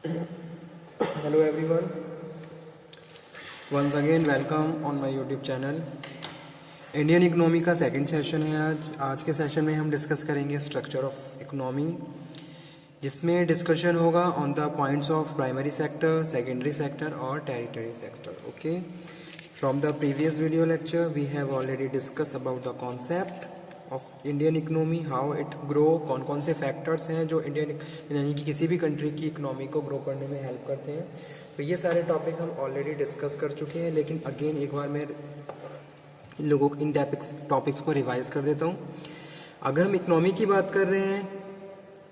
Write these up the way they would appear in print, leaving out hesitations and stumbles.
Hello everyone, once again welcome on my YouTube channel. Indian economy का second session है। आज के session में हम डिस्कस करेंगे स्ट्रक्चर ऑफ इकोनॉमी, जिसमें डिस्कशन होगा on the points of primary sector, secondary sector और territory sector. Okay, from the previous video lecture we have already discuss about the concept of Indian economy, how it grow, कौन कौन से factors हैं जो Indian यानी कि किसी भी कंट्री की इकोनॉमी को ग्रो करने में हेल्प करते हैं। तो ये सारे टॉपिक हम ऑलरेडी डिस्कस कर चुके हैं, लेकिन अगेन एक बार मैं लोगों को इन टॉपिक्स को रिवाइज कर देता हूँ। अगर हम इकोनॉमी की बात कर रहे हैं,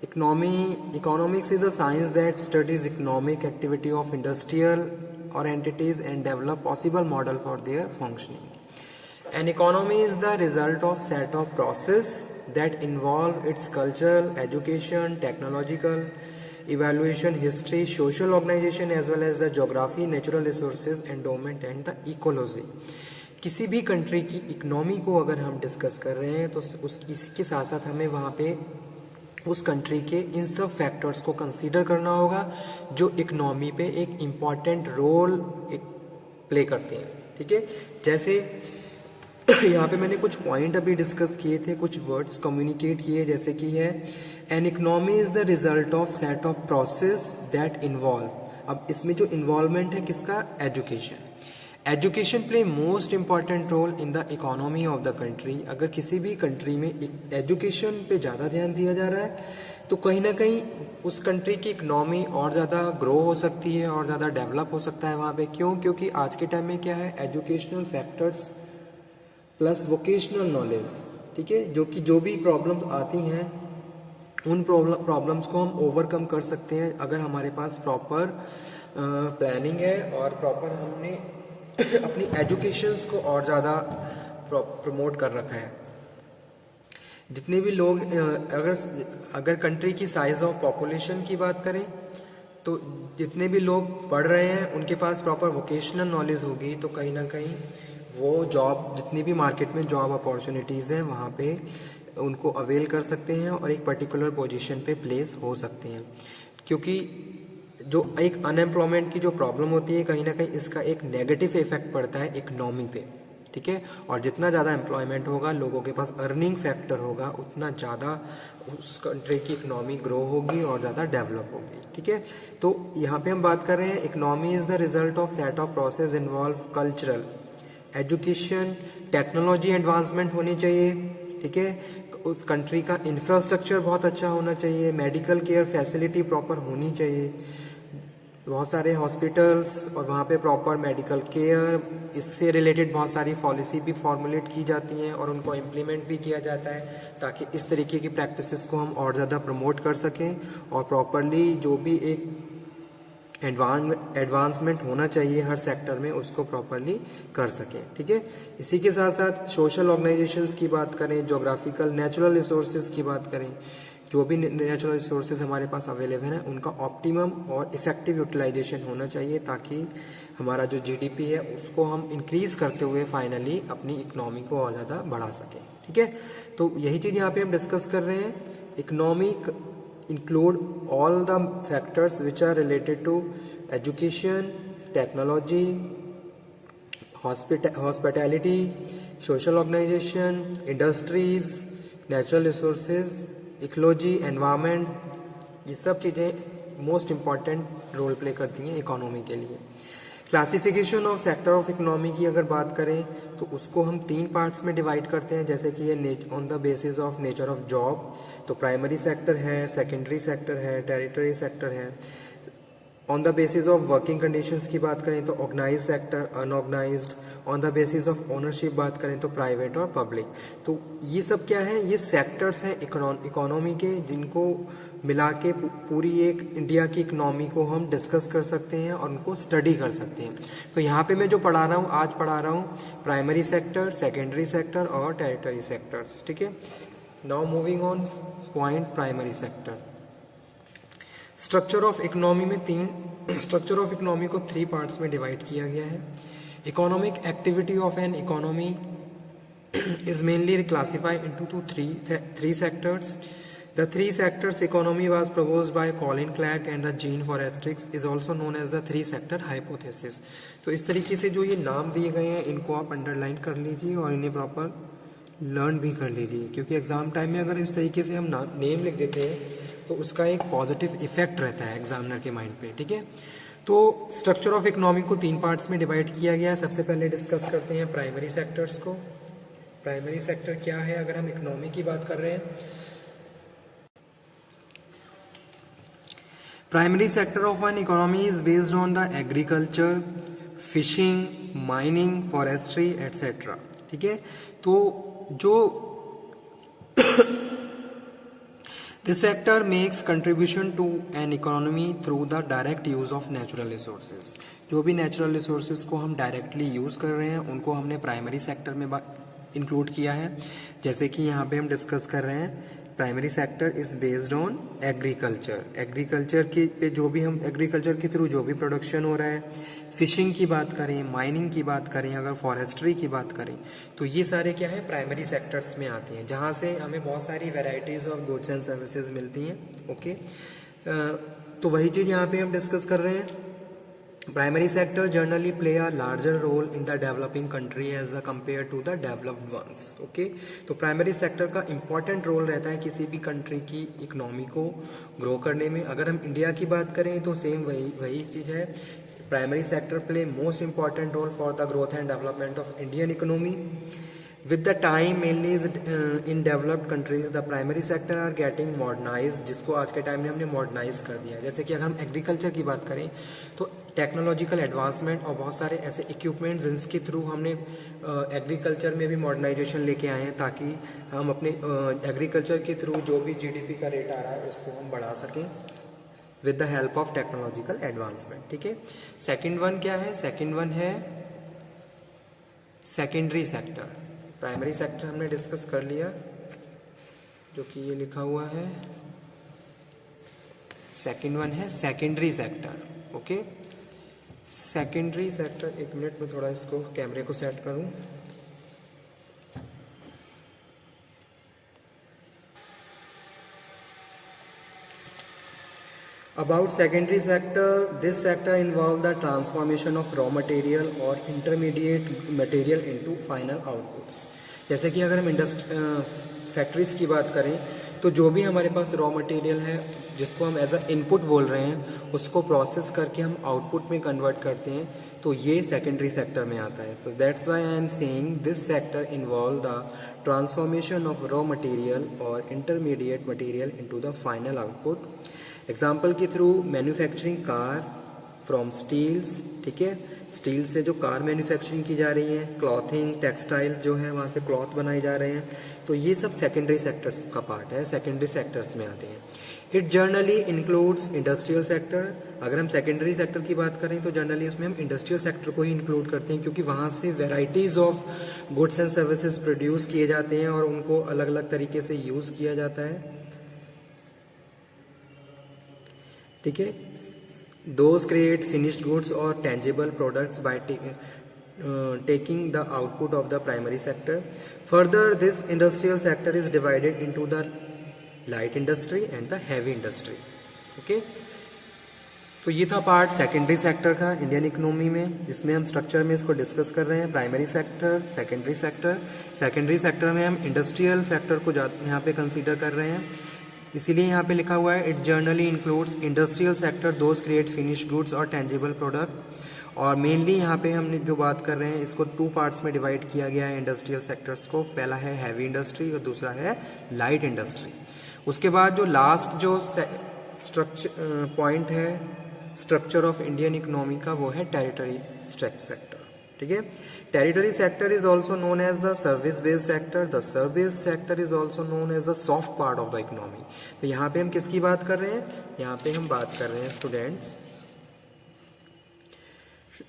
economics is a science that studies economic activity of industrial और entities and develop possible model for their functioning. An economy is the result of set of process that involve its cultural, education, technological, evaluation, history, social organization as well as the geography, natural resources, endowment and the ecology. किसी भी country की economy को अगर हम discuss कर रहे हैं तो इसके साथ साथ हमें वहाँ पे उस कंट्री के इन सब फैक्टर्स को कंसीडर करना होगा जो इकोनॉमी पे एक इम्पॉर्टेंट रोल प्ले करते हैं। ठीक है, जैसे यहाँ पे मैंने कुछ पॉइंट अभी डिस्कस किए थे, कुछ वर्ड्स कम्युनिकेट किए, जैसे कि है an economy is the result of set of process that involve. अब इसमें जो इन्वॉल्वमेंट है किसका, education play most important role in the economy of the country. अगर किसी भी कंट्री में एजुकेशन पे ज़्यादा ध्यान दिया जा रहा है तो कहीं ना कहीं उस कंट्री की इकोनॉमी और ज़्यादा ग्रो हो सकती है और ज़्यादा डेवलप हो सकता है वहाँ पे। क्यों? क्योंकि आज के टाइम में क्या है, educational factors plus vocational knowledge, ठीक है, जो भी प्रॉब्लम्स आती हैं उन प्रॉब्लम्स को हम ओवरकम कर सकते हैं अगर हमारे पास प्रॉपर प्लानिंग है और प्रॉपर हमने अपनी एजुकेशंस को और ज़्यादा प्रमोट कर रखा है। जितने भी लोग अगर कंट्री की साइज ऑफ पॉपुलेशन की बात करें तो जितने भी लोग पढ़ रहे हैं उनके पास प्रॉपर वोकेशनल नॉलेज होगी तो कहीं ना कहीं वो जॉब, जितनी भी मार्केट में जॉब अपॉर्चुनिटीज़ हैं वहाँ पे उनको अवेल कर सकते हैं और एक पर्टिकुलर पोजीशन पे प्लेस हो सकते हैं। क्योंकि जो एक अनएम्प्लॉयमेंट की जो प्रॉब्लम होती है कहीं ना कहीं इसका एक नेगेटिव इफेक्ट पड़ता है इकोनॉमी पे। ठीक है, और जितना ज़्यादा एम्प्लॉयमेंट होगा, लोगों के पास अर्निंग फैक्टर होगा, उतना ज़्यादा उस कंट्री की इकोनॉमी ग्रो होगी और ज़्यादा डेवलप होगी। ठीक है, तो यहाँ पे हम बात कर रहे हैं economy is the result of set of process involve cultural, education, technology advancement होनी चाहिए। ठीक है, उस कंट्री का इंफ्रास्ट्रक्चर बहुत अच्छा होना चाहिए, मेडिकल केयर फैसिलिटी प्रॉपर होनी चाहिए, बहुत सारे हॉस्पिटल्स और वहाँ पे प्रॉपर मेडिकल केयर, इससे रिलेटेड बहुत सारी पॉलिसी भी फॉर्मुलेट की जाती हैं और उनको इम्प्लीमेंट भी किया जाता है ताकि इस तरीके की प्रैक्टिसेस को हम और ज़्यादा प्रमोट कर सकें और प्रॉपरली जो भी एक एडवांसमेंट होना चाहिए हर सेक्टर में उसको प्रॉपरली कर सकें। ठीक है, इसी के साथ साथ सोशल ऑर्गेनाइजेशंस की बात करें, ज्योग्राफिकल नेचुरल रिसोर्सेज की बात करें, जो भी नेचुरल रिसोर्सेज हमारे पास अवेलेबल है उनका ऑप्टिमम और इफेक्टिव यूटिलाइजेशन होना चाहिए ताकि हमारा जो जीडीपी है उसको हम इंक्रीज करते हुए फाइनली अपनी इकोनॉमी को और ज़्यादा बढ़ा सकें। ठीक है, तो यही चीज़ यहाँ पे हम डिस्कस कर रहे हैं। Economic include all the factors which are related to education, technology, hospitality, social organization, industries, natural resources, ecology, environment, ये सब चीज़ें मोस्ट इम्पॉर्टेंट रोल प्ले करती हैं इकोनॉमी के लिए। Classification of sector of economy की अगर बात करें तो उसको हम 3 पार्ट्स में डिवाइड करते हैं, जैसे कि ये on the basis of nature of job, तो प्राइमरी सेक्टर है, सेकेंडरी सेक्टर है, टेरिटरी सेक्टर है। On the basis of working conditions की बात करें तो organize sector, unorganized. On the basis of ownership बात करें तो प्राइवेट और पब्लिक। तो ये सब क्या है, ये सेक्टर्स हैं इकोनॉमी के जिनको मिला के पूरी एक इंडिया की इकोनॉमी को हम डिस्कस कर सकते हैं और उनको स्टडी कर सकते हैं। तो यहाँ पे मैं जो पढ़ा रहा हूँ, आज पढ़ा रहा हूँ प्राइमरी सेक्टर, सेकेंडरी सेक्टर और टेरिटरी सेक्टर्स। ठीक है, now moving on point primary sector. Structure of economy में स्ट्रक्चर ऑफ इकोनॉमी को 3 पार्ट्स में डिवाइड किया गया है। Economic activity of an economy is mainly classified into three sectors, The three sectors economy was proposed by Colin Clark and the Jean Forestics is also known as the three sector hypothesis. तो इस तरीके से जो ये नाम दिए गए हैं इनको आप अंडरलाइन कर लीजिए और इन्हें प्रॉपर लर्न भी कर लीजिए, क्योंकि एग्जाम टाइम में अगर इस तरीके से हम नेम लिख देते हैं तो उसका एक पॉजिटिव इफेक्ट रहता है एग्जामिनर के माइंड पे, ठीक है। तो स्ट्रक्चर ऑफ इकोनॉमी को 3 पार्ट्स में डिवाइड किया गया है। सबसे पहले डिस्कस करते हैं प्राइमरी सेक्टर्स को। प्राइमरी सेक्टर क्या है अगर हम इकोनॉमी की बात कर रहे हैं? Primary sector of an economy is based on the agriculture, fishing, mining, forestry etcetera, ठीक है। तो जो this sector makes contribution to an economy through the direct use of natural resources. जो भी नेचुरल रिसोर्सेज को हम डायरेक्टली यूज कर रहे हैं उनको हमने प्राइमरी सेक्टर में इंक्लूड किया है। जैसे कि यहाँ पे हम डिस्कस कर रहे हैं primary sector is based on agriculture. Agriculture के पे जो भी हम एग्रीकल्चर के थ्रू जो भी प्रोडक्शन हो रहा है, फिशिंग की बात करें, माइनिंग की बात करें, अगर फॉरेस्ट्री की बात करें तो ये सारे क्या है प्राइमरी सेक्टर्स में आते हैं, जहाँ से हमें बहुत सारी varieties of goods and services मिलती हैं। ओके, तो वही चीज़ यहाँ पे हम डिस्कस कर रहे हैं। Primary sector generally play a larger role in the developing country as a compare to the developed ones. Okay, तो प्राइमरी सेक्टर का इंपॉर्टेंट रोल रहता है किसी भी कंट्री की इकोनॉमी को ग्रो करने में। अगर हम इंडिया की बात करें तो सेम वही चीज़ है। Primary sector play most important role for the growth and development of Indian economy. With the time, mainly in developed countries, the primary sector are getting modernized, जिसको आज के टाइम में हमने मॉडर्नाइज कर दिया है। जैसे कि अगर हम एग्रीकल्चर की बात करें तो टेक्नोलॉजिकल एडवांसमेंट और बहुत सारे ऐसे इक्विपमेंट्स जिनके थ्रू हमने एग्रीकल्चर में भी मॉडर्नाइजेशन लेके आए हैं, ताकि हम अपने एग्रीकल्चर के थ्रू जो भी GDP का रेट आ रहा है उसको हम बढ़ा सकें with the help of technological advancement, ठीक है। सेकेंड वन क्या है? सेकेंड वन है सेकेंडरी सेक्टर। प्राइमरी सेक्टर हमने डिस्कस कर लिया, जो कि ये लिखा हुआ है। सेकेंड वन है secondary sector. Okay, secondary sector, एक मिनट में थोड़ा इसको कैमरे को सेट करूं। About secondary sector, this sector involve the transformation of raw material or intermediate material into final outputs। जैसे कि अगर हम फैक्ट्रीज की बात करें तो जो भी हमारे पास रॉ मटेरियल है जिसको हम एज अ इनपुट बोल रहे हैं उसको प्रोसेस करके हम आउटपुट में कन्वर्ट करते हैं, तो ये सेकेंडरी सेक्टर में आता है। तो that's why I am saying this sector involve the transformation of raw material और intermediate material into the final output. Example के through manufacturing car from steels, ठीक है, स्टील से जो कार मैन्युफैक्चरिंग की जा रही है, क्लॉथिंग, टेक्सटाइल जो है वहाँ से क्लॉथ बनाए जा रहे हैं, तो ये सब सेकेंडरी सेक्टर्स का पार्ट है, सेकेंडरी सेक्टर्स में आते हैं। It generally includes industrial sector. अगर हम सेकेंडरी सेक्टर की बात करें तो जनरली इसमें हम इंडस्ट्रियल सेक्टर को ही इंक्लूड करते हैं, क्योंकि वहाँ से varieties of goods and services produce किए जाते हैं और उनको अलग अलग तरीके से यूज़ किया जाता है, ठीक है। Those create finished goods or tangible products by taking the output of the primary sector. Further, this industrial sector is divided into the light industry and the heavy industry. Okay? तो ये था part secondary sector का Indian economy में, जिसमें हम structure में इसको discuss कर रहे हैं। Primary sector, secondary sector. Secondary sector में हम इंडस्ट्रियल फैक्टर को यहाँ पे कंसीडर कर रहे हैं, इसीलिए यहाँ पे लिखा हुआ है it generally includes industrial sector those create finished goods और टेंजिबल प्रोडक्ट। और मेनली यहाँ पे हमने जो बात कर रहे हैं इसको 2 पार्ट्स में डिवाइड किया गया है इंडस्ट्रियल सेक्टर्स को। पहला है हैवी इंडस्ट्री और दूसरा है लाइट इंडस्ट्री। उसके बाद जो लास्ट जो स्ट्रक्चर पॉइंट है स्ट्रक्चर ऑफ इंडियन इकोनॉमी का, वो है टेरिटरी सेक्टर, ठीक है। Territory sector is also known as the service based sector. The service sector is also known as the soft part of the economy. तो यहाँ पे हम किसकी बात कर रहे हैं? यहाँ पे हम बात कर रहे हैं स्टूडेंट्स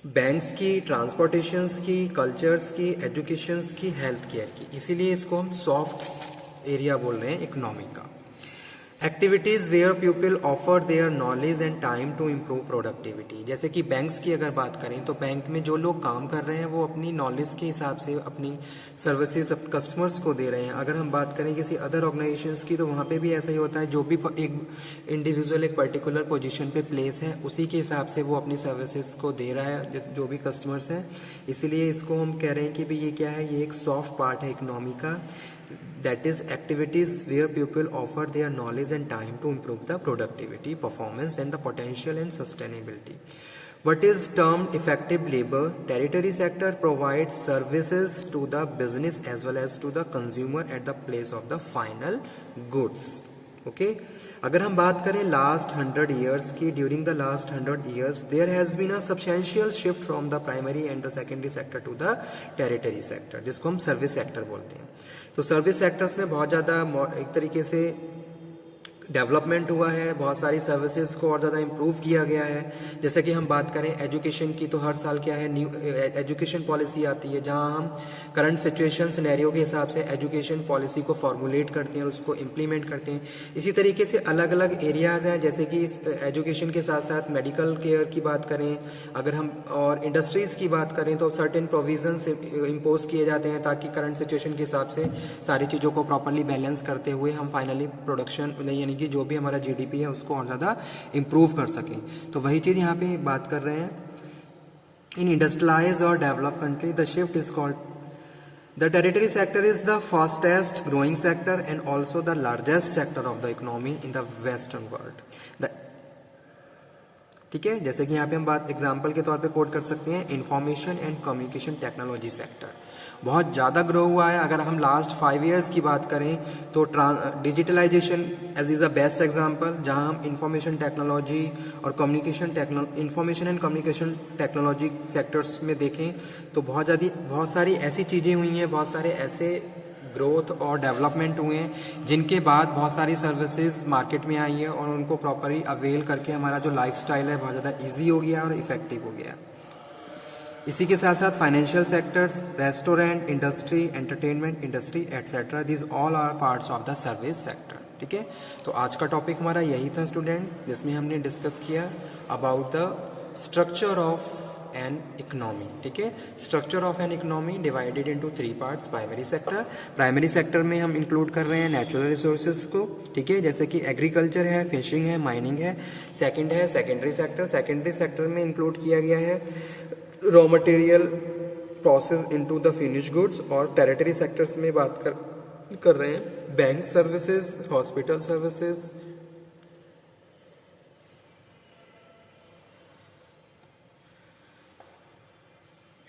बैंक्स की, ट्रांसपोर्टेशंस की, कल्चर्स की, एजुकेशंस की, हेल्थ केयर की, इसीलिए इसको हम सॉफ्ट एरिया बोल रहे हैं इकोनॉमी का। Activities where people offer their knowledge and time to improve productivity. जैसे कि बैंक्स की अगर बात करें तो बैंक में जो लोग काम कर रहे हैं वो अपनी नॉलेज के हिसाब से अपनी सर्विसेज कस्टमर्स को दे रहे हैं। अगर हम बात करें किसी अदर ऑर्गेनाइजेशंस की तो वहाँ पे भी ऐसा ही होता है, जो भी एक इंडिविजुअल एक पर्टिकुलर पोजीशन पे प्लेस है उसी के हिसाब से वो अपनी सर्विसेज को दे रहा है जो भी कस्टमर्स हैं। इसीलिए इसको हम कह रहे हैं कि भाई ये क्या है, ये एक सॉफ्ट पार्ट है इकोनॉमी का, that is activities where people offer their knowledge and time to improve the productivity, performance and the potential and sustainability. What is termed effective labor? Territory sector provides services to the business as well as to the consumer at the place of the final goods. Okay, अगर हम बात करें last 100 years की, during the last 100 years there has been a substantial shift from the primary and the secondary sector to the tertiary sector, जिसको हम service sector बोलते हैं। तो सर्विस सेक्टर्स में बहुत ज़्यादा एक तरीके से डेवलपमेंट हुआ है, बहुत सारी सर्विसेज को और ज़्यादा इम्प्रूव किया गया है। जैसे कि हम बात करें एजुकेशन की तो हर साल क्या है, न्यू एजुकेशन पॉलिसी आती है जहां हम करंट सिचुएशन सिनेरियो के हिसाब से एजुकेशन पॉलिसी को फॉर्मुलेट करते हैं और उसको इम्प्लीमेंट करते हैं। इसी तरीके से अलग अलग एरियाज़ हैं, जैसे कि एजुकेशन के साथ साथ मेडिकल केयर की बात करें अगर हम, और इंडस्ट्रीज़ की बात करें तो सर्टेन प्रोविजंस इम्पोज किए जाते हैं ताकि करंट सिचुएशन के हिसाब से सारी चीज़ों को प्रॉपरली बैलेंस करते हुए हम फाइनली प्रोडक्शन यानी कि जो भी हमारा जीडीपी है उसको और ज़्यादा इम्प्रूव कर सकें। तो वही चीज़ यहाँ पे बात कर रहे हैं। इन इंडस्ट्रियलाइज और develop country the shift is called the tertiary sector is the fastest growing sector and also the largest sector of the economy in the western world. ठीक है, जैसे कि यहाँ पे हम बात एग्जाम्पल के तौर पे कोट कर सकते हैं, information and communication technology sector बहुत ज़्यादा ग्रो हुआ है। अगर हम लास्ट 5 ईयर्स की बात करें तो digitalization as is a best example, जहाँ हम इंफॉर्मेशन टेक्नोलॉजी और information and communication technology sectors में देखें तो बहुत सारी ऐसी चीज़ें हुई हैं, बहुत सारे ऐसे ग्रोथ और डेवलपमेंट हुए हैं जिनके बाद बहुत सारी सर्विसेज मार्केट में आई है और उनको प्रॉपरली अवेल करके हमारा जो लाइफस्टाइल है बहुत ज़्यादा इजी हो गया और इफेक्टिव हो गया। इसी के साथ साथ financial sectors, restaurant industry, entertainment industry etcetera, this all are parts of the service sector. ठीक है, तो आज का टॉपिक हमारा यही था स्टूडेंट, जिसमें हमने डिस्कस किया about the structure of an economy. ठीक है, structure of an economy divided into 3 parts. Primary sector में हम इंक्लूड कर रहे हैं नेचुरल रिसोर्सेज को। ठीक है, जैसे कि एग्रीकल्चर है, फिशिंग है, माइनिंग है। सेकंड है सेकेंडरी सेक्टर। सेकेंडरी सेक्टर में इंक्लूड किया गया है raw material process into the finish goods. और टेरिटरी सेक्टर्स में बात कर रहे हैं bank services, hospital services,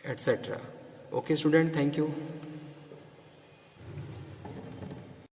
etc. Okay student, thank you.